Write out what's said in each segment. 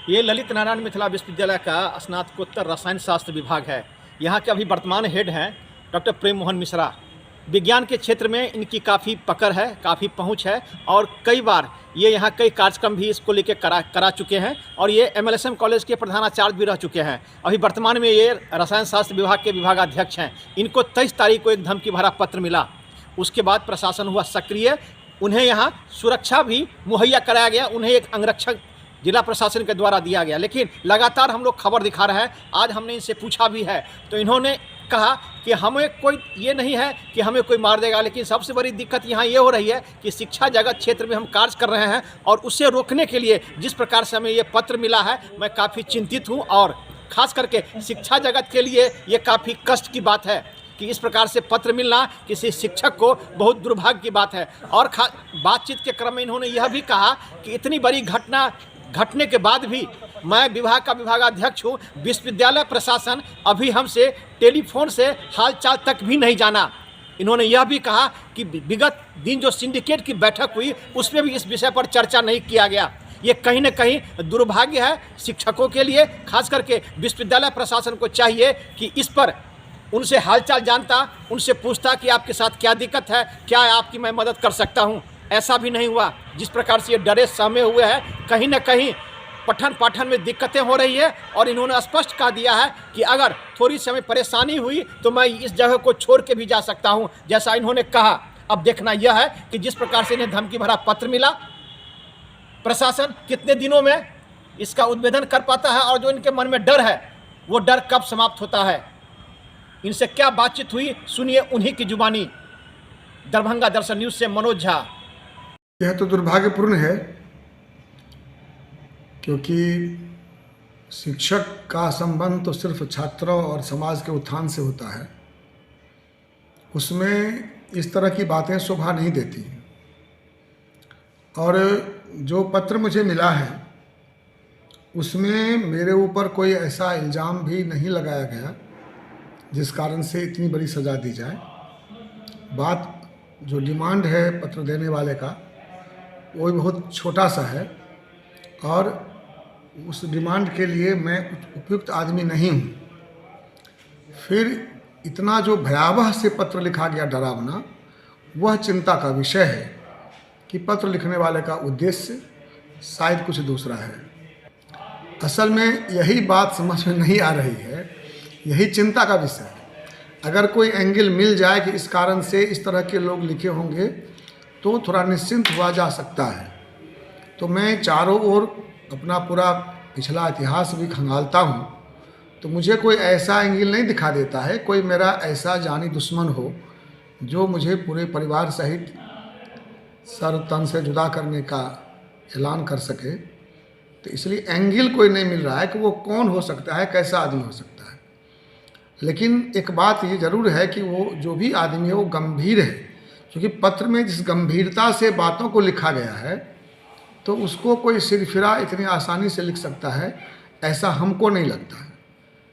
ये ललित नारायण मिथिला विश्वविद्यालय का स्नातकोत्तर रसायन शास्त्र विभाग है। यहाँ के अभी वर्तमान हेड हैं डॉक्टर प्रेम मोहन मिश्रा। विज्ञान के क्षेत्र में इनकी काफ़ी पकड़ है, काफ़ी पहुँच है और कई बार ये यहाँ कई कार्यक्रम भी इसको लेके करा चुके हैं और ये MLSM कॉलेज के प्रधानाचार्य भी रह चुके हैं। अभी वर्तमान में ये रसायन शास्त्र विभाग के विभागाध्यक्ष हैं। इनको 23 तारीख को एक धमकी भरा पत्र मिला। उसके बाद प्रशासन हुआ सक्रिय, उन्हें यहाँ सुरक्षा भी मुहैया कराया गया, उन्हें एक अंगरक्षक जिला प्रशासन के द्वारा दिया गया। लेकिन लगातार हम लोग खबर दिखा रहे हैं। आज हमने इनसे पूछा भी है तो इन्होंने कहा कि हमें कोई ये नहीं है कि हमें कोई मार देगा, लेकिन सबसे बड़ी दिक्कत यहाँ ये हो रही है कि शिक्षा जगत क्षेत्र में हम कार्य कर रहे हैं और उसे रोकने के लिए जिस प्रकार से हमें ये पत्र मिला है, मैं काफ़ी चिंतित हूँ और ख़ास करके शिक्षा जगत के लिए ये काफ़ी कष्ट की बात है कि इस प्रकार से पत्र मिलना किसी शिक्षक को बहुत दुर्भाग्य की बात है। और बातचीत के क्रम में इन्होंने यह भी कहा कि इतनी बड़ी घटना घटने के बाद भी मैं विभाग का विभागाध्यक्ष हूँ, विश्वविद्यालय प्रशासन अभी हमसे टेलीफोन से हालचाल तक भी नहीं जाना। इन्होंने यह भी कहा कि विगत दिन जो सिंडिकेट की बैठक हुई उसमें भी इस विषय पर चर्चा नहीं किया गया। ये कहीं न कहीं दुर्भाग्य है शिक्षकों के लिए। खास करके विश्वविद्यालय प्रशासन को चाहिए कि इस पर उनसे हालचाल जानता, उनसे पूछता कि आपके साथ क्या दिक्कत है, क्या आपकी मैं मदद कर सकता हूँ। ऐसा भी नहीं हुआ। जिस प्रकार से ये डरे सहमे हुए हैं, कहीं न कहीं पठन पाठन में दिक्कतें हो रही है और इन्होंने स्पष्ट कह दिया है कि अगर थोड़ी समय परेशानी हुई तो मैं इस जगह को छोड़ के भी जा सकता हूं, जैसा इन्होंने कहा। अब देखना यह है कि जिस प्रकार से इन्हें धमकी भरा पत्र मिला, प्रशासन कितने दिनों में इसका उद्भेदन कर पाता है और जो इनके मन में डर है वो डर कब समाप्त होता है। इनसे क्या बातचीत हुई, सुनिए उन्हीं की जुबानी। दरभंगा दर्शन न्यूज़ से मनोज झा। यह तो दुर्भाग्यपूर्ण है क्योंकि शिक्षक का संबंध तो सिर्फ छात्रों और समाज के उत्थान से होता है। उसमें इस तरह की बातें शोभा नहीं देती। और जो पत्र मुझे मिला है उसमें मेरे ऊपर कोई ऐसा इल्ज़ाम भी नहीं लगाया गया जिस कारण से इतनी बड़ी सज़ा दी जाए। बात जो डिमांड है पत्र देने वाले का वो बहुत छोटा सा है और उस डिमांड के लिए मैं उपयुक्त आदमी नहीं हूँ। फिर इतना जो भयावह से पत्र लिखा गया, डरावना, वह चिंता का विषय है कि पत्र लिखने वाले का उद्देश्य शायद कुछ दूसरा है। असल में यही बात समझ में नहीं आ रही है, यही चिंता का विषय है। अगर कोई एंगल मिल जाए कि इस कारण से इस तरह के लोग लिखे होंगे तो थोड़ा निश्चिंत हुआ जा सकता है। तो मैं चारों ओर अपना पूरा पिछला इतिहास भी खंगालता हूँ तो मुझे कोई ऐसा एंगल नहीं दिखा देता है, कोई मेरा ऐसा जानी दुश्मन हो जो मुझे पूरे परिवार सहित सर तन से जुदा करने का ऐलान कर सके। तो इसलिए एंगल कोई नहीं मिल रहा है कि वो कौन हो सकता है, कैसा आदमी हो सकता है। लेकिन एक बात ये ज़रूर है कि वो जो भी आदमी है वो गंभीर है, क्योंकि पत्र में जिस गंभीरता से बातों को लिखा गया है तो उसको कोई सिरफिरा इतनी आसानी से लिख सकता है ऐसा हमको नहीं लगता है।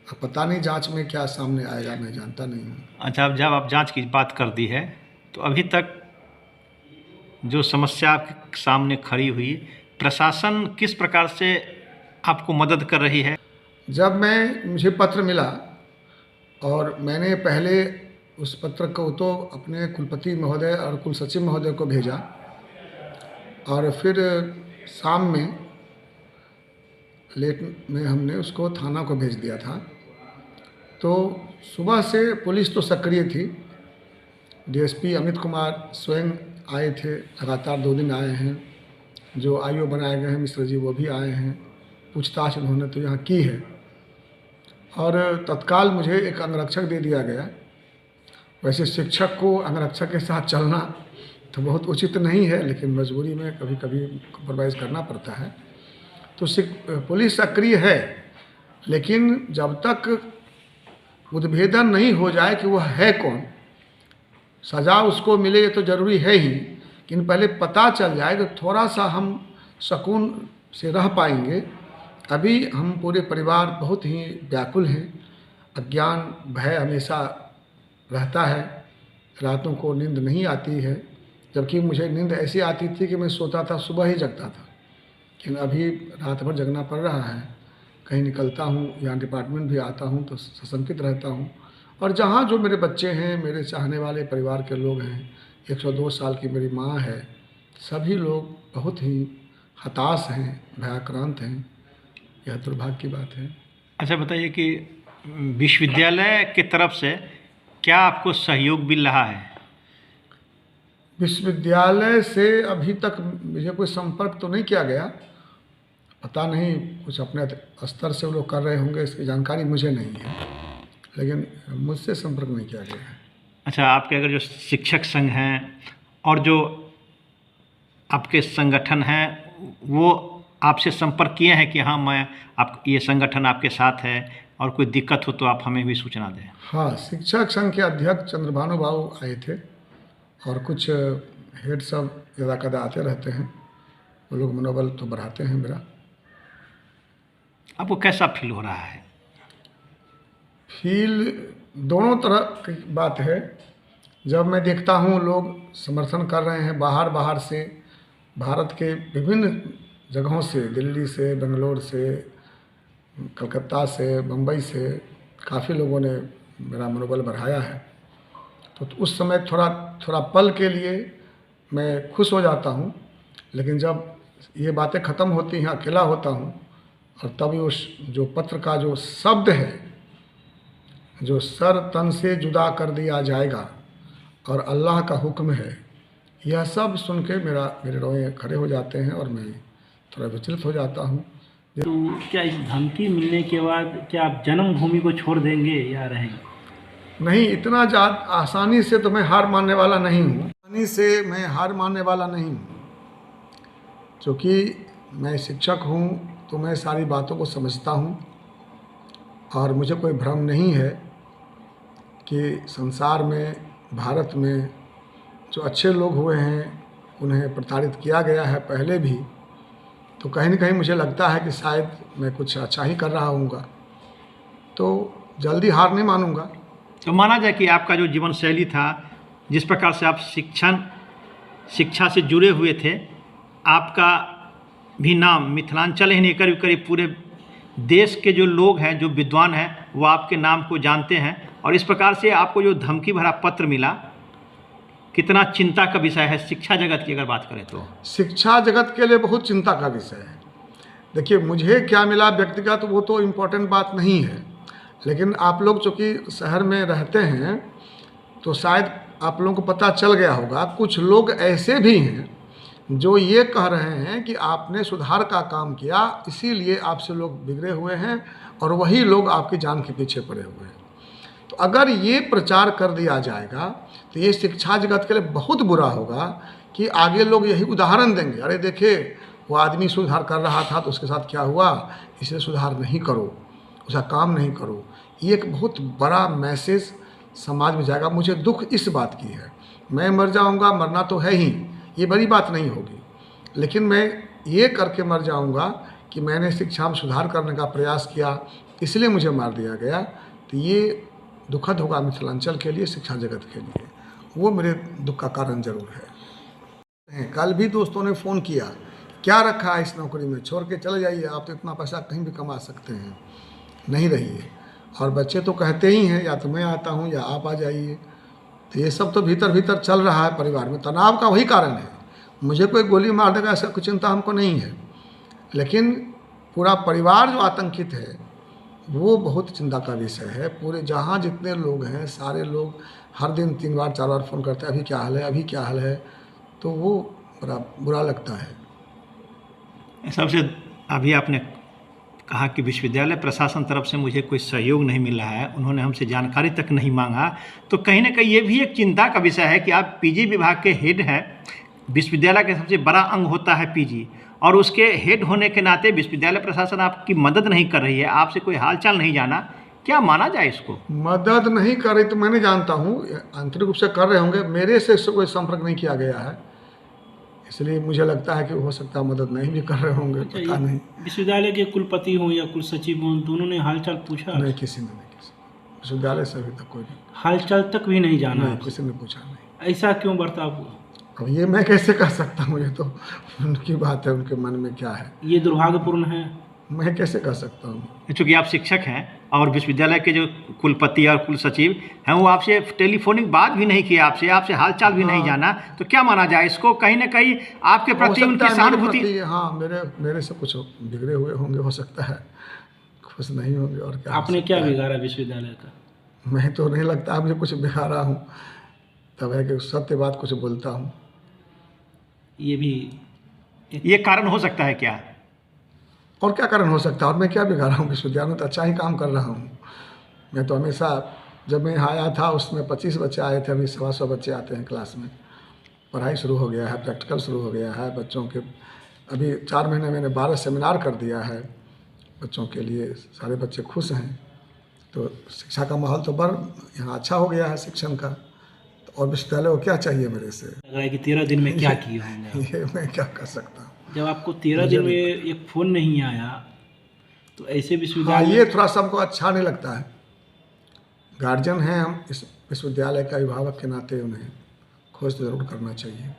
अब पता नहीं जांच में क्या सामने आएगा, मैं जानता नहीं हूँ। अच्छा, अब जब आप जांच की बात कर दी है तो अभी तक जो समस्या आपके सामने खड़ी हुई, प्रशासन किस प्रकार से आपको मदद कर रही है? जब मुझे पत्र मिला और मैंने पहले उस पत्र को तो अपने कुलपति महोदय और कुल सचिव महोदय को भेजा और फिर शाम में लेट में हमने उसको थाना को भेज दिया था। तो सुबह से पुलिस तो सक्रिय थी। DSP अमित कुमार स्वयं आए थे, लगातार 2 दिन आए हैं। जो IO बनाए गए हैं मिश्र जी वो भी आए हैं। पूछताछ उन्होंने तो यहाँ की है और तत्काल मुझे एक अंगरक्षक दे दिया गया। वैसे शिक्षक को अंगरक्षक के साथ चलना तो बहुत उचित नहीं है, लेकिन मजबूरी में कभी कभी कॉम्प्रोमाइज़ करना पड़ता है। तो पुलिस सक्रिय है, लेकिन जब तक उद्भेदन नहीं हो जाए कि वह है कौन, सज़ा उसको मिले ये तो ज़रूरी है ही, लेकिन पहले पता चल जाए तो थोड़ा सा हम सुकून से रह पाएंगे। अभी हम पूरे परिवार बहुत ही व्याकुल हैं। अज्ञान भय हमेशा रहता है, रातों को नींद नहीं आती है, जबकि मुझे नींद ऐसी आती थी कि मैं सोता था सुबह ही जगता था। लेकिन अभी रात भर जगना पड़ रहा है। कहीं निकलता हूँ या डिपार्टमेंट भी आता हूँ तो सशंकित रहता हूँ। और जहाँ जो मेरे बच्चे हैं, मेरे चाहने वाले परिवार के लोग हैं, 102 साल की मेरी माँ है, सभी लोग बहुत ही हताश हैं, भयाक्रांत हैं। यह दुर्भाग्य की बात है। अच्छा बताइए कि विश्वविद्यालय की तरफ से क्या आपको सहयोग मिल रहा है? विश्वविद्यालय से अभी तक मुझे कोई संपर्क तो नहीं किया गया। पता नहीं, कुछ अपने स्तर से वो लोग कर रहे होंगे, इसकी जानकारी मुझे नहीं है, लेकिन मुझसे संपर्क नहीं किया गया है। अच्छा, आपके अगर जो शिक्षक संघ हैं और जो आपके संगठन हैं वो आपसे संपर्क किए हैं कि हाँ मैं आप ये संगठन आपके साथ है और कोई दिक्कत हो तो आप हमें भी सूचना दें? हाँ, शिक्षक संघ के अध्यक्ष चंद्रभानु बाबू आए थे और कुछ हेड सब ज़्यादा कदा आते रहते हैं। वो लोग मनोबल तो बढ़ाते हैं मेरा। आपको कैसा फील हो रहा है? फील दोनों तरह की बात है। जब मैं देखता हूँ लोग समर्थन कर रहे हैं बाहर बाहर से, भारत के विभिन्न जगहों से, दिल्ली से, बेंगलोर से, कलकत्ता से, मुंबई से काफ़ी लोगों ने मेरा मनोबल बढ़ाया है, तो उस समय थोड़ा पल के लिए मैं खुश हो जाता हूँ। लेकिन जब ये बातें ख़त्म होती हैं, अकेला होता हूँ, और तभी उस जो पत्र का जो शब्द है, जो सर तन से जुदा कर दिया जाएगा और अल्लाह का हुक्म है, यह सब सुन के मेरे रोए खड़े हो जाते हैं और मैं थोड़ा विचलित हो जाता हूँ। तो क्या इस धमकी मिलने के बाद क्या आप जन्मभूमि को छोड़ देंगे या रहेंगे? नहीं, इतना आसानी से तो मैं हार मानने वाला नहीं हूँ। आसानी से मैं हार मानने वाला नहीं हूँ, क्योंकि मैं शिक्षक हूँ तो मैं सारी बातों को समझता हूँ और मुझे कोई भ्रम नहीं है कि संसार में, भारत में जो अच्छे लोग हुए हैं उन्हें प्रताड़ित किया गया है पहले भी। तो कहीं न कहीं मुझे लगता है कि शायद मैं कुछ अच्छा ही कर रहा हूँगा, तो जल्दी हार नहीं मानूँगा। तो माना जाए कि आपका जो जीवन शैली था, जिस प्रकार से आप शिक्षा से जुड़े हुए थे, आपका भी नाम मिथिलांचल ही नहीं करीब करीब पूरे देश के जो लोग हैं, जो विद्वान हैं, वो आपके नाम को जानते हैं। और इस प्रकार से आपको जो धमकी भरा पत्र मिला, कितना चिंता का विषय है शिक्षा जगत की अगर बात करें तो? शिक्षा जगत के लिए बहुत चिंता का विषय है। देखिए, मुझे क्या मिला व्यक्तिगत वो तो इम्पोर्टेंट बात नहीं है, लेकिन आप लोग चूँकि शहर में रहते हैं तो शायद आप लोगों को पता चल गया होगा, कुछ लोग ऐसे भी हैं जो ये कह रहे हैं कि आपने सुधार का काम किया, इसीलिए आपसे लोग बिगड़े हुए हैं और वही लोग आपकी जान के पीछे पड़े हुए हैं। तो अगर ये प्रचार कर दिया जाएगा तो ये शिक्षा जगत के लिए बहुत बुरा होगा कि आगे लोग यही उदाहरण देंगे, अरे देखिए वो आदमी सुधार कर रहा था तो उसके साथ क्या हुआ, इसलिए सुधार नहीं करो, उसका काम नहीं करो। ये एक बहुत बड़ा मैसेज समाज में जाएगा। मुझे दुख इस बात की है, मैं मर जाऊंगा, मरना तो है ही, ये बड़ी बात नहीं होगी, लेकिन मैं ये करके मर जाऊंगा कि मैंने शिक्षा में सुधार करने का प्रयास किया, इसलिए मुझे मार दिया गया। तो ये दुखद होगा मिथिलांचल के लिए, शिक्षा जगत के लिए, वो मेरे दुख का कारण जरूर है। कल भी दोस्तों ने फ़ोन किया, क्या रखा है इस नौकरी में, छोड़ के चले जाइए, आप तो इतना पैसा कहीं भी कमा सकते हैं, नहीं रहिए। और बच्चे तो कहते ही हैं या तो मैं आता हूँ या आप आ जाइए। तो ये सब तो भीतर भीतर चल रहा है परिवार में, तनाव का वही कारण है। मुझे कोई गोली मार देगा ऐसा कुछ चिंता हमको नहीं है, लेकिन पूरा परिवार जो आतंकित है वो बहुत चिंता का विषय है। पूरे जहाँ जितने लोग हैं सारे लोग हर दिन 3 बार 4 बार फ़ोन करते हैं, अभी क्या हाल है, अभी क्या हाल है, तो वो बड़ा बुरा लगता है। सबसे अभी आपने कहा कि विश्वविद्यालय प्रशासन तरफ से मुझे कोई सहयोग नहीं मिल रहा है, उन्होंने हमसे जानकारी तक नहीं मांगा, तो कहीं ना कहीं ये भी एक चिंता का विषय है कि आप पीजी विभाग के हेड हैं। विश्वविद्यालय का सबसे बड़ा अंग होता है पीजी, और उसके हेड होने के नाते विश्वविद्यालय प्रशासन आपकी मदद नहीं कर रही है, आपसे कोई हालचाल नहीं जाना, क्या माना जाए इसको? मदद नहीं कर रही तो मैं नहीं जानता हूँ, आंतरिक रूप से कर रहे होंगे, मेरे से कोई संपर्क नहीं किया गया है, इसलिए मुझे लगता है कि हो सकता है मदद नहीं भी कर रहे होंगे। पता नहीं, विश्वविद्यालय के कुलपति हों या कुल सचिव हों, दोनों ने हालचाल पूछा? नहीं, किसी ने नहीं, किसी विश्वविद्यालय से अभी तक कोई नहीं, हालचाल तक भी नहीं जाना? नहीं, किसी ने पूछा नहीं। ऐसा क्यों बर्ताव हुआ? अब ये मैं कैसे कह सकता हूँ, ये तो उनकी बात है, उनके मन में क्या है, ये दुर्भाग्यपूर्ण है। मैं कैसे कह सकता हूँ। चूँकि आप शिक्षक हैं और विश्वविद्यालय के जो कुलपति और कुल सचिव हैं वो आपसे टेलीफोनिक बात भी नहीं किया, आपसे हालचाल भी नहीं जाना, तो क्या माना जाए इसको? कहीं ना कहीं आपके हो प्रति सकता उनकी है मेरे सहानुभूति। प्रति, हाँ, मेरे से कुछ बिगड़े हुए होंगे, हो सकता है खुश नहीं होंगे, और क्या हो आपने सकता क्या है। बिगाड़ा विश्वविद्यालय का? मैं तो नहीं लगता मुझे कुछ बिगाड़ा हूँ, तब है कि सत्य बात कुछ बोलता हूँ। ये भी ये कारण हो सकता है क्या? और क्या कारण हो सकता है, और मैं क्या बिगाड़ा हूँ, विश्वविद्यालय में तो अच्छा ही काम कर रहा हूँ। मैं तो हमेशा, जब मैं यहाँ आया था उसमें 25 बच्चे आए थे, अभी 125 बच्चे आते हैं क्लास में। पढ़ाई शुरू हो गया है, प्रैक्टिकल शुरू हो गया है बच्चों के। अभी 4 महीने मैंने 12 सेमिनार कर दिया है बच्चों के लिए, सारे बच्चे खुश हैं। तो शिक्षा का माहौल तो यहाँ अच्छा हो गया है शिक्षण का, तो और विश्वविद्यालय को क्या चाहिए मेरे से, लग रहा है कि 13 दिन में क्या किए होंगे आप? ये मैं क्या कर सकता हूँ। जब आपको 13 दिन में एक फ़ोन नहीं आया तो ऐसे हाँ, विश्वविद्यालय। ये थोड़ा सा हमको अच्छा नहीं लगता है। गार्जियन हैं हम इस विश्वविद्यालय का, अभिभावक के नाते उन्हें खोज तो जरूर करना चाहिए।